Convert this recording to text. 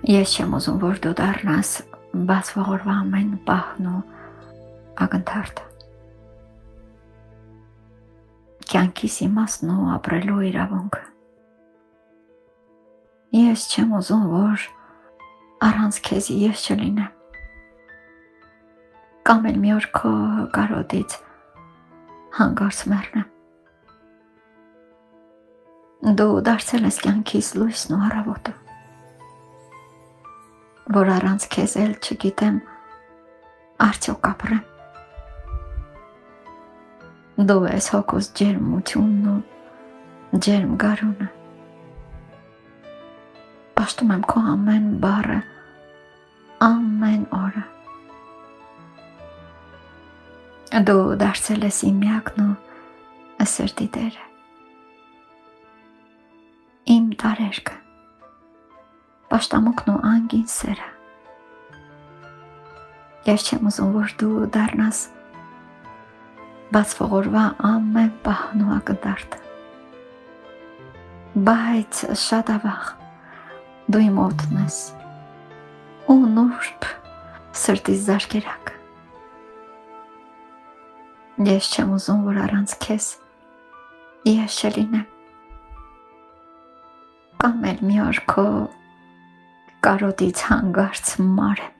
Ես չեմ ուզում, որ դու դառնաս բացվողորվա ամեն պահն ու ակնթարթը։ Կյանքիս իմաստն ու ապրելու իրավունքը։ Ես չեմ ուզում, որ առանց քեզ ես չլինեմ։ Կամ էլ մի օր քո կարոտից հանկարծ մեռնեմ։ Դու դարձել ես կյանքիս լույսն ու առավոտը, որ առանց քեզ էլ չգիտեմ արդյոք ապրեմ։ Դու ես հոգուս ջերմությունն ու ջերմ գարունը։ Պաշտում եմ քո ամեն բառը, ամեն օրը։ Դու դարձել ես իմ միակն ու սրտի տերը։ Իմ տարերկը, պաշտամունքն ու անգին սերը։ Ես չեմ ուզում, որ դու դառնաս բացվողորվա ամեն պահն ու ակնթարթը։ Բայց շատ ավաղ դու իմ օդն ես ու նուրբ սրտիս զարկերակը։ Ես չեմ ուզում, որ առանց քեզ ես չլինեմ։ Կամ էլ մի օր քո կարոտից հանգարց մարեմ։